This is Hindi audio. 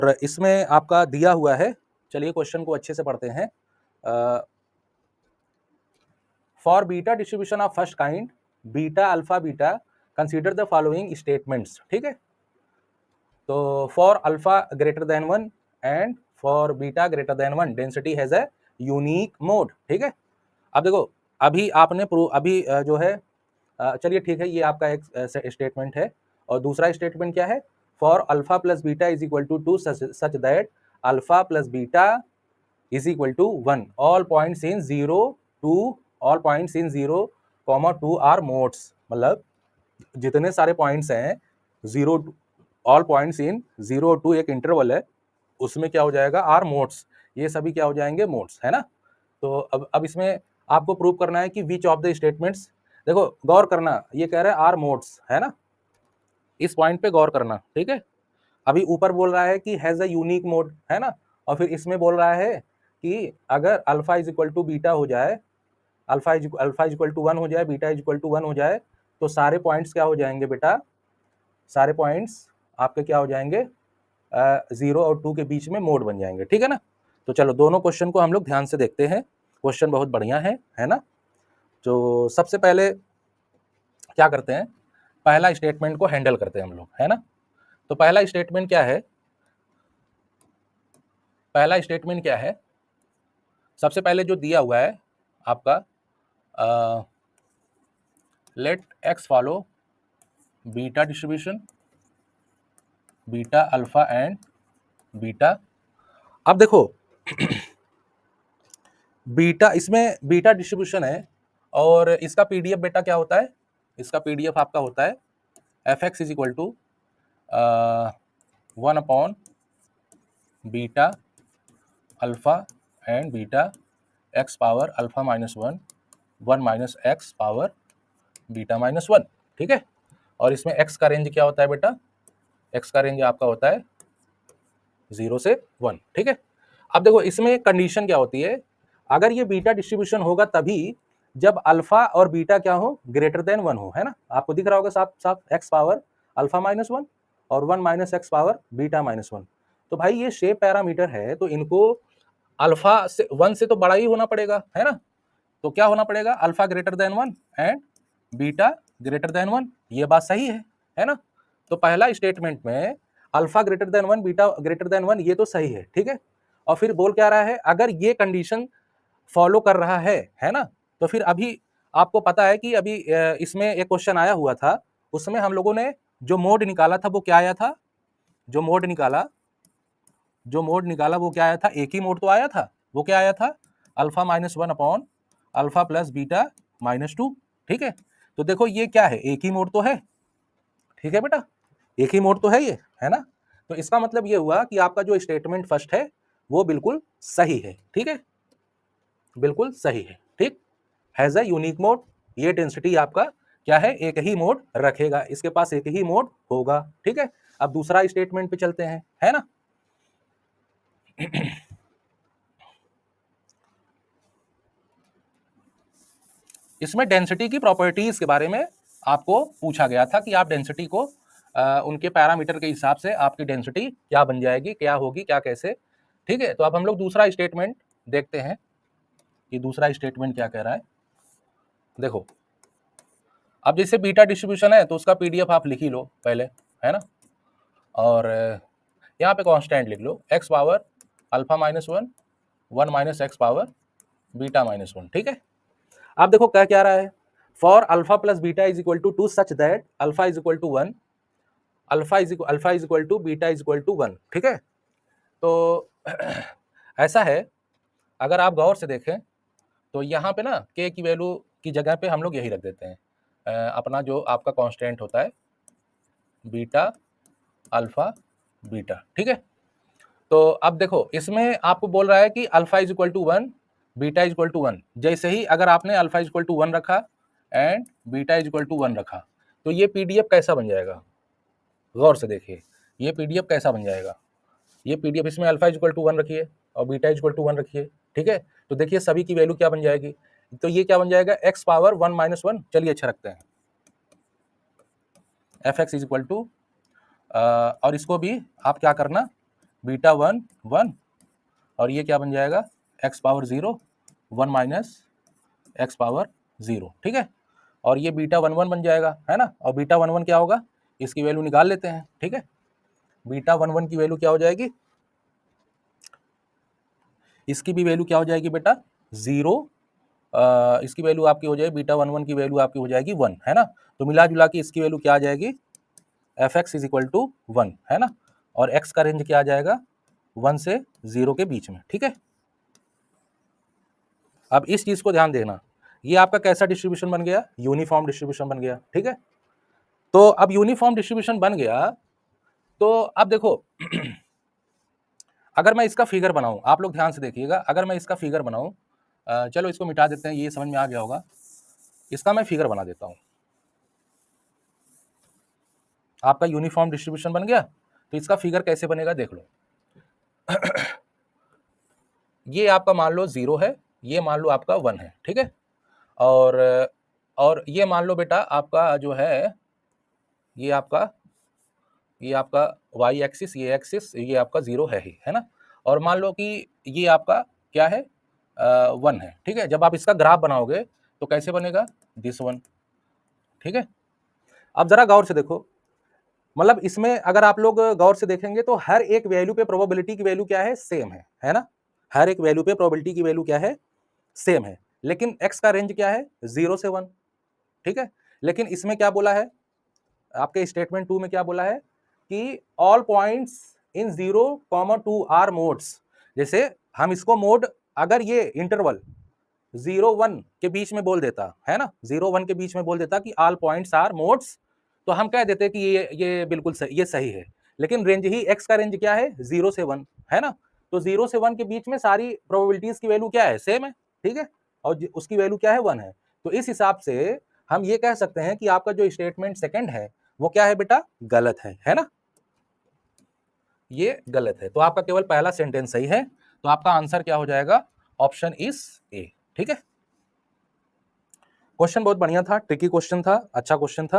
और इसमें आपका दिया हुआ है, चलिए क्वेश्चन को अच्छे से पढ़ते हैं। For beta distribution of first kind beta alpha beta consider the following statements, ठीक है। तो for alpha greater than 1 and for beta greater than 1 density has a unique mode, ठीक है। अब देखो अभी आपने अभी जो है चलिए ठीक है, ये आपका एक स्टेटमेंट है। और दूसरा स्टेटमेंट क्या है, for alpha plus beta is equal to 2 such that alpha plus beta is equal to 1 all points in 0 to all points in 0, 2 are modes. मतलब जितने सारे पॉइंट्स हैं 0 ऑल पॉइंट्स इन 0 टू एक इंटरवल है, उसमें क्या हो जाएगा, आर मोड्स। ये सभी क्या हो जाएंगे, मोड्स, है ना। तो अब इसमें आपको प्रूव करना है कि विच ऑफ द स्टेटमेंट्स, देखो गौर करना, ये कह रहा है आर मोड्स, है ना, इस पॉइंट पे गौर करना, ठीक है। अभी ऊपर बोल रहा है कि हैज अ यूनिक मोड, है ना, और फिर इसमें बोल रहा है कि अगर alpha is equal to beta हो जाए, अल्फा इज इक्वल टू 1 हो जाए, बीटा इज इक्वल टू 1 हो जाए, तो सारे पॉइंट्स क्या हो जाएंगे बेटा, सारे पॉइंट्स आपके क्या हो जाएंगे, 0 और 2 के बीच में मोड बन जाएंगे, ठीक है ना। तो चलो दोनों क्वेश्चन को हम लोग ध्यान से देखते हैं। क्वेश्चन बहुत बढ़िया है ना। तो सबसे पहले क्या करते हैं, पहला स्टेटमेंट को हैंडल करते हैं हम लोग, है ना। तो पहला स्टेटमेंट क्या है, पहला स्टेटमेंट क्या है, सबसे पहले जो दिया हुआ है आपका, let X follow beta distribution, beta alpha and beta. अब देखो बीटा, इसमें बीटा डिस्ट्रीब्यूशन है और इसका पीडीएफ बेटा क्या होता है, इसका पीडीएफ आपका होता है F X is equal to 1 upon beta alpha and beta X power alpha minus 1 1 minus x power beta minus 1, ठीक है। और इसमें एक्स का रेंज क्या होता है बेटा, एक्स का रेंज आपका होता है 0 से 1, ठीक है। अब देखो इसमें कंडीशन क्या होती है, अगर ये बीटा डिस्ट्रीब्यूशन होगा तभी जब अल्फा और बीटा क्या हो, ग्रेटर देन 1 हो, है ना। आपको दिख रहा होगा साफ साफ एक्स पावर अल्फा माइनस 1 और 1 minus x power beta minus 1। तो भाई ये शेप पैरामीटर है, तो इनको अल्फा से 1 से तो बड़ा ही होना पड़ेगा, है ना। तो क्या होना पड़ेगा, alpha greater than 1 and beta greater than 1, ये बात सही है ना। तो पहला स्टेटमेंट में alpha greater than 1 beta greater than 1, ये तो सही है, ठीक है। और फिर बोल क्या रहा है, अगर ये कंडीशन फॉलो कर रहा है ना, तो फिर अभी आपको पता है कि अभी इसमें एक क्वेश्चन आया हुआ था, उसमें हम लोगों ने जो मोड निकाला था वो क्या आया था, जो मोड निकाला वो क्या आया था, एक ही मोड तो आया था, वो क्या आया था, alpha minus 1 upon alpha plus beta minus 2, ठीक है। तो देखो ये क्या है, एक ही मोड तो है, ठीक है बेटा, एक ही मोड तो है ये, है ना। तो इसका मतलब ये हुआ कि आपका जो स्टेटमेंट फर्स्ट है वो बिल्कुल सही है, ठीक है, बिल्कुल सही है, ठीक। हैज अ यूनिक मोड, ये डेंसिटी आपका क्या है, एक ही मोड रखेगा, इसके पास एक ही मोड होगा, ठीक है। अब दूसरा स्टेटमेंट पे चलते हैं, है ना। इसमें डेंसिटी की प्रॉपर्टीज के बारे में आपको पूछा गया था कि आप डेंसिटी को उनके पैरामीटर के हिसाब से आपकी डेंसिटी क्या बन जाएगी, क्या होगी, क्या कैसे, ठीक है। तो अब हम लोग दूसरा स्टेटमेंट देखते हैं कि दूसरा स्टेटमेंट क्या कह रहा है। देखो अब जैसे बीटा डिस्ट्रीब्यूशन है तो उसका पीडीएफ आप लिख ही लो पहले, है ना। और यहाँ पे कांस्टेंट लिख लो, x power alpha minus 1 1 minus x power beta minus 1, ठीक है। आप देखो क्या क्या रहा है, for alpha plus beta is equal to 2 such that alpha is equal to 1 alpha is equal to beta is equal to 1, ठीक है। तो ऐसा है, अगर आप गौर से देखें तो यहाँ पे ना के की वैल्यू की जगह पे हम लोग यही रख देते हैं, अपना जो आपका कांस्टेंट होता है बीटा अल्फा बीटा, ठीक है। तो अब देखो इसमें आपको बोल रहा है कि alpha is equal to 1 beta is equal to 1, जैसे ही अगर आपने अल्फा इज इक्वल टू 1 रखा and beta is equal to 1 रखा, तो ये पीडीएफ कैसा बन जाएगा, गौर से देखिए ये पीडीएफ कैसा बन जाएगा। ये पीडीएफ इसमें अल्फा इज इक्वल टू 1 रखिए और बीटा इज इक्वल टू 1 रखिए, ठीक है। तो देखिए सभी की वैल्यू क्या बन जाएगी, तो ये क्या बन जाएगा, एक्स पावर 1 माइनस 1, चलिए अच्छा रखते हैं F X is equal to, और इसको भी आप क्या करना, बीटा 1 1 और ये क्या बन जाएगा x power 0 1 minus x power 0, ठीक है। और ये बीटा 1 1 बन जाएगा, है ना। और बीटा 1 1 क्या होगा, इसकी वैल्यू निकाल लेते हैं, ठीक है। बीटा 1 1 की वैल्यू क्या हो जाएगी, इसकी भी वैल्यू क्या हो जाएगी बेटा 0, इसकी वैल्यू आपकी हो जाएगी, बीटा 1 1 की वैल्यू आपकी हो जाएगी 1, है ना। तो मिला जुला के इसकी वैल्यू क्या आ जाएगी, F X is equal to 1, है ना। और एक्स का रेंज क्या आ जाएगा 1 से 0 के बीच में, ठीक है। अब इस चीज को ध्यान देना, ये आपका कैसा डिस्ट्रीब्यूशन बन गया, यूनिफॉर्म डिस्ट्रीब्यूशन बन गया, ठीक है। तो अब यूनिफॉर्म डिस्ट्रीब्यूशन बन गया, तो अब देखो अगर मैं इसका फिगर बनाऊं, आप लोग ध्यान से देखिएगा, अगर मैं इसका फिगर बनाऊं, चलो इसको मिटा देते हैं, ये समझ में आ गया होगा। इसका मैं फिगर बना देता हूं, आपका यूनिफॉर्म डिस्ट्रीब्यूशन बन गया। तो इसका फिगर कैसे बनेगा देख लो। ये आपका मान लो 0 है, ये मान लो आपका 1 है, ठीक है। और ये मान लो बेटा आपका जो है, ये आपका y एक्सिस, ये एक्सिस, ये आपका 0 है ही, है ना। और मान लो कि ये आपका क्या है 1 है, ठीक है। जब आप इसका ग्राफ बनाओगे तो कैसे बनेगा, दिस वन, ठीक है। अब जरा गौर से देखो, मतलब इसमें अगर आप लोग गौर से देखेंगे तो हर एक वैल्यू पे प्रोबेबिलिटी की वैल्यू क्या है, सेम है ना। हर एक वैल्यू पे प्रोबेबिलिटी की वैल्यू क्या है, सेम है। लेकिन x का रेंज क्या है 0 से 1, ठीक है। लेकिन इसमें क्या बोला है, आपके स्टेटमेंट 2 में क्या बोला है कि all points in 0, 2 are modes. जैसे हम इसको मोड, अगर ये इंटरवल 0 1 के बीच में बोल देता, है ना, 0 1 के बीच में बोल देता कि ऑल पॉइंट्स आर मोड्स, तो हम कह देते कि ये बिल्कुल सही, ये सही है। लेकिन रेंज ही, x का रेंज क्या है 0 से 1, है ना। तो 0 से 1 के बीच में सारी प्रोबेबिलिटीज की वैल्यू क्या है, सेम है, ठीक है। और उसकी वैल्यू क्या है 1 है। तो इस हिसाब से हम ये कह सकते हैं कि आपका जो स्टेटमेंट सेकंड है वो क्या है बेटा, गलत है ना, ये गलत है। तो आपका केवल पहला सेंटेंस सही है। तो आपका आंसर क्या हो जाएगा, ऑप्शन इज ए, ठीक है। क्वेश्चन बहुत बढ़िया था, ट्रिकी क्वेश्चन था, अच्छा क्वेश्चन था।